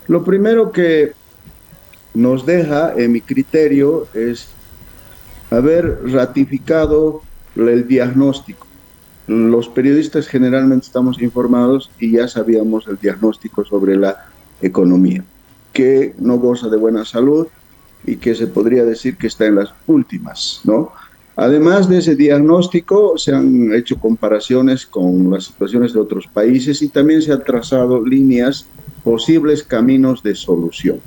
Lo primero que nos deja, en mi criterio, es haber ratificado el diagnóstico. Los periodistas generalmente estamos informados y ya sabíamos el diagnóstico sobre la economía, que no goza de buena salud y que se podría decir que está en las últimas, ¿no? Además de ese diagnóstico, se han hecho comparaciones con las situaciones de otros países y también se han trazado líneas, posibles caminos de solución.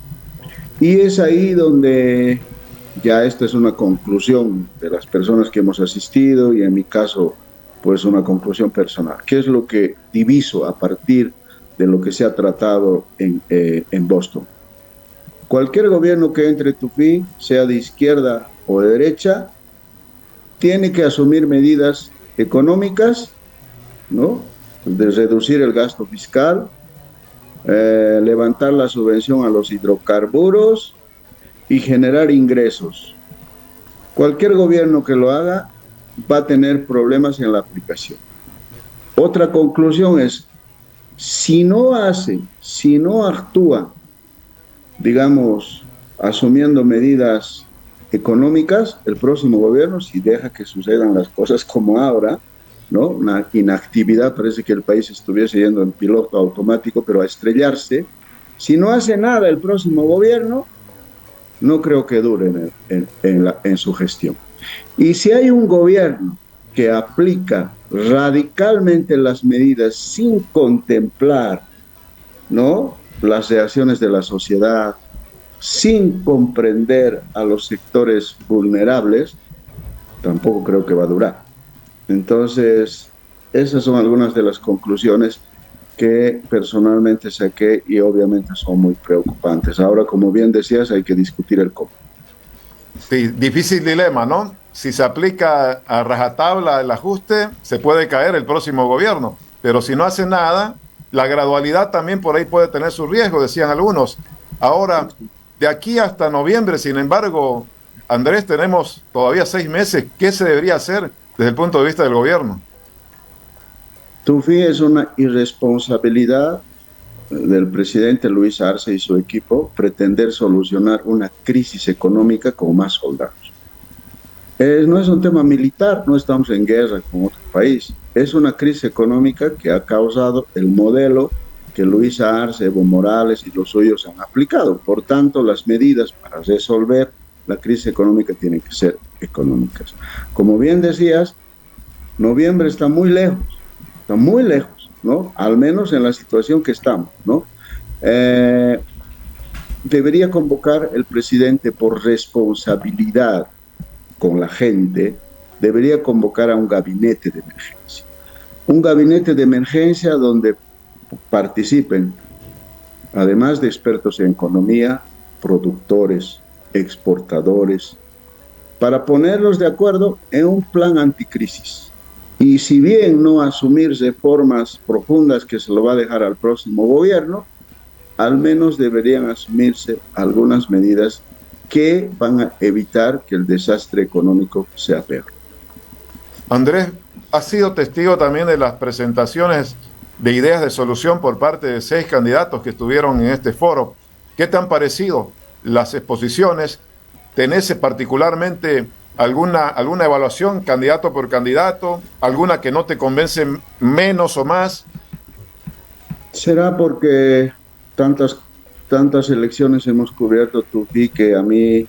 Y es ahí donde ya esta es una conclusión de las personas que hemos asistido y en mi caso, pues una conclusión personal. ¿Qué es lo que diviso a partir de lo que se ha tratado en Boston? Cualquier gobierno que entre tu fin, sea de izquierda o de derecha, tiene que asumir medidas económicas, ¿no? De reducir el gasto fiscal, levantar la subvención a los hidrocarburos y generar ingresos. Cualquier gobierno que lo haga va a tener problemas en la aplicación. Otra conclusión es, si no actúa, digamos, asumiendo medidas económicas, el próximo gobierno, si deja que sucedan las cosas como ahora, ¿no? Una inactividad, parece que el país estuviese yendo en piloto automático, pero a estrellarse. Si no hace nada el próximo gobierno, no creo que dure en su gestión. Y si hay un gobierno que aplica radicalmente las medidas sin contemplar, ¿no?, las reacciones de la sociedad, sin comprender a los sectores vulnerables, tampoco creo que va a durar. Entonces, esas son algunas de las conclusiones que personalmente saqué y obviamente son muy preocupantes. Ahora, como bien decías, hay que discutir el cómo. Sí, difícil dilema, ¿no? Si se aplica a rajatabla el ajuste, se puede caer el próximo gobierno, pero si no hace nada, la gradualidad también por ahí puede tener su riesgo, decían algunos. Ahora, de aquí hasta noviembre, sin embargo, Andrés, tenemos todavía 6 meses. ¿Qué se debería hacer desde el punto de vista del gobierno? Tufi es una irresponsabilidad del presidente Luis Arce y su equipo pretender solucionar una crisis económica con más soldados. No es un tema militar, no estamos en guerra con otro país. Es una crisis económica que ha causado el modelo que Luis Arce, Evo Morales y los suyos han aplicado. Por tanto, las medidas para resolver la crisis económica tienen que ser económicas. Como bien decías, noviembre está muy lejos, ¿no? Al menos en la situación que estamos, ¿no? Eh, Debería convocar el presidente por responsabilidad con la gente, debería convocar a un gabinete de emergencia. Un gabinete de emergencia donde participen, además de expertos en economía, productores, exportadores, para ponerlos de acuerdo en un plan anticrisis. Y si bien no asumir reformas profundas que se lo va a dejar al próximo gobierno, al menos deberían asumirse algunas medidas que van a evitar que el desastre económico sea peor. Andrés, ha sido testigo también de las presentaciones de ideas de solución por parte de 6 candidatos que estuvieron en este foro. ¿Qué te han parecido las exposiciones? ¿Tenés particularmente alguna evaluación candidato por candidato? ¿Alguna que no te convence menos o más? ¿Será porque tantas elecciones hemos cubierto, Tufi, que a mí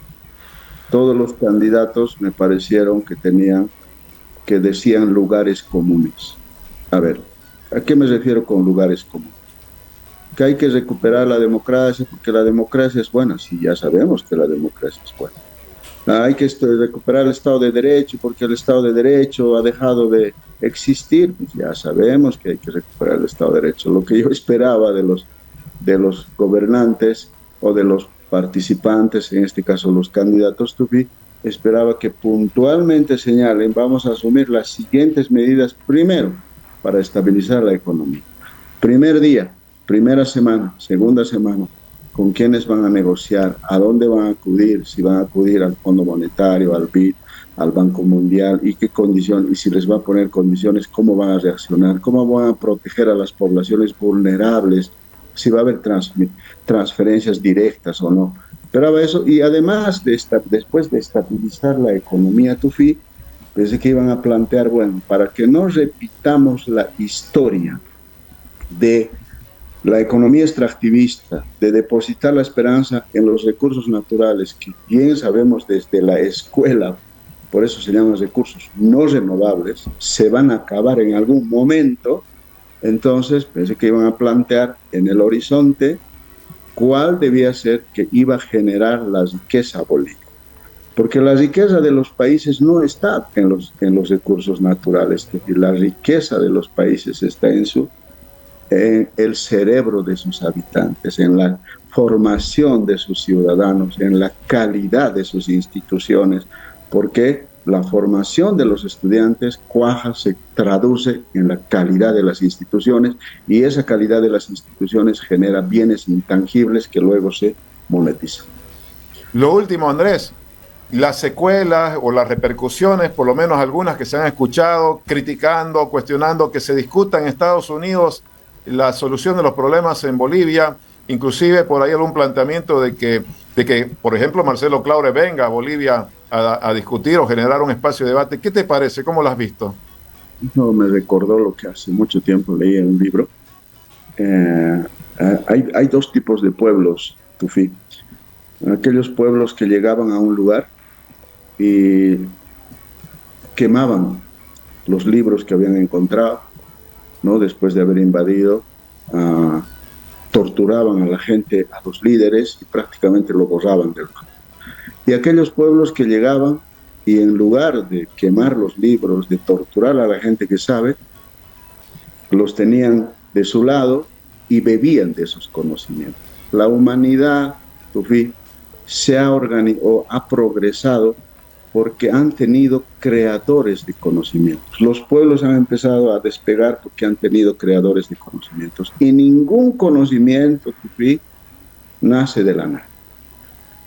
todos los candidatos me parecieron que decían lugares comunes? A ver, ¿a qué me refiero con lugares comunes? Que hay que recuperar la democracia porque la democracia es buena, sí, ya sabemos que la democracia es buena. Hay que recuperar el Estado de Derecho porque el Estado de Derecho ha dejado de existir, pues ya sabemos que hay que recuperar el Estado de Derecho. Lo que yo esperaba de los gobernantes o de los participantes, en este caso los candidatos Tupi, esperaba que puntualmente señalen, vamos a asumir las siguientes medidas primero para estabilizar la economía. Primer día, primera semana, segunda semana, con quiénes van a negociar, a dónde van a acudir, si van a acudir al Fondo Monetario, al BID, al Banco Mundial, y qué condición, y si les va a poner condiciones, cómo van a reaccionar, cómo van a proteger a las poblaciones vulnerables si va a haber transferencias directas o no. Pero eso, y además, después de estabilizar la economía tufí, pensé que iban a plantear, bueno, para que no repitamos la historia de la economía extractivista, de depositar la esperanza en los recursos naturales, que bien sabemos desde la escuela, por eso se llaman recursos no renovables, se van a acabar en algún momento. Entonces pensé que iban a plantear en el horizonte cuál debía ser que iba a generar la riqueza a Bolivia. Porque la riqueza de los países no está en los recursos naturales, es decir, la riqueza de los países está en el cerebro de sus habitantes, en la formación de sus ciudadanos, en la calidad de sus instituciones, porque la formación de los estudiantes cuaja, se traduce en la calidad de las instituciones, y esa calidad de las instituciones genera bienes intangibles que luego se monetizan. Lo último, Andrés, las secuelas o las repercusiones, por lo menos algunas que se han escuchado, criticando, cuestionando que se discuta en Estados Unidos la solución de los problemas en Bolivia, inclusive por ahí algún planteamiento de que, por ejemplo, Marcelo Claure venga a Bolivia a discutir o generar un espacio de debate. ¿Qué te parece? ¿Cómo lo has visto? No, me recordó lo que hace mucho tiempo leí en un libro. Hay dos tipos de pueblos, tufí. Aquellos pueblos que llegaban a un lugar y quemaban los libros que habían encontrado, ¿no? Después de haber invadido, torturaban a la gente, a los líderes, y prácticamente lo borraban del mapa. Y aquellos pueblos que llegaban y en lugar de quemar los libros, de torturar a la gente que sabe, los tenían de su lado y bebían de esos conocimientos. La humanidad, tufí, ha progresado porque han tenido creadores de conocimientos. Los pueblos han empezado a despegar porque han tenido creadores de conocimientos. Y ningún conocimiento, tufí, nace de la nada,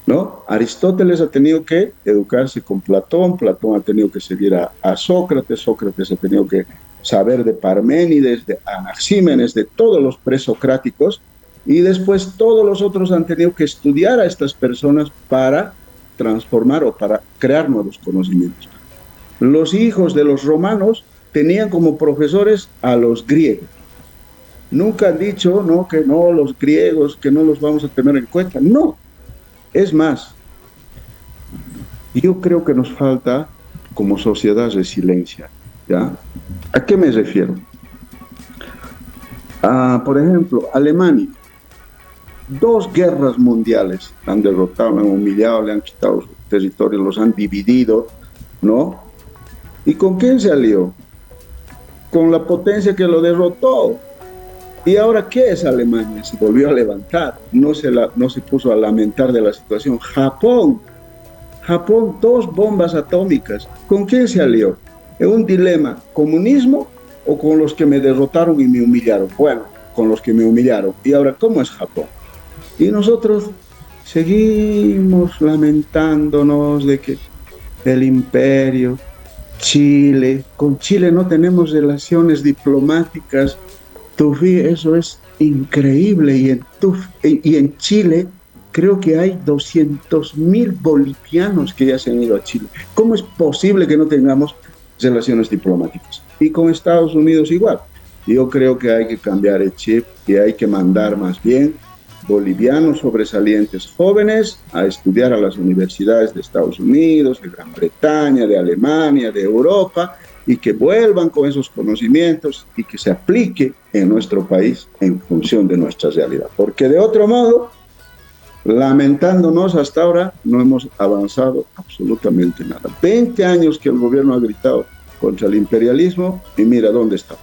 ¿no? Aristóteles ha tenido que educarse con Platón, Platón ha tenido que seguir a Sócrates, Sócrates ha tenido que saber de Parménides, de Anaxímenes, de todos los presocráticos, y después todos los otros han tenido que estudiar a estas personas para transformar o para crear nuevos conocimientos. Los hijos de los romanos tenían como profesores a los griegos. Nunca han dicho, no, que no, los griegos, que no los vamos a tener en cuenta. No. Es más, yo creo que nos falta como sociedad resiliencia, ¿ya? ¿A qué me refiero? Por ejemplo, Alemania. 2 guerras mundiales han derrotado, han humillado, le han quitado su territorio, los han dividido, ¿no? ¿Y con quién se alió? Con la potencia que lo derrotó. ¿Y ahora qué es Alemania? Se volvió a levantar, no se puso a lamentar de la situación. Japón, 2 bombas atómicas. ¿Con quién se alió? En un dilema, ¿comunismo o con los que me derrotaron y me humillaron? Bueno, con los que me humillaron. ¿Y ahora cómo es Japón? Y nosotros seguimos lamentándonos de que el imperio, Chile, con Chile no tenemos relaciones diplomáticas. Tufí, eso es increíble. Y en Chile creo que hay 200.000 bolivianos que ya se han ido a Chile. ¿Cómo es posible que no tengamos relaciones diplomáticas? Y con Estados Unidos igual. Yo creo que hay que cambiar el chip y hay que mandar más bien bolivianos sobresalientes jóvenes a estudiar a las universidades de Estados Unidos, de Gran Bretaña, de Alemania, de Europa, y que vuelvan con esos conocimientos y que se aplique en nuestro país en función de nuestra realidad. Porque de otro modo, lamentándonos hasta ahora, no hemos avanzado absolutamente nada. 20 años que el gobierno ha gritado contra el imperialismo y mira dónde está.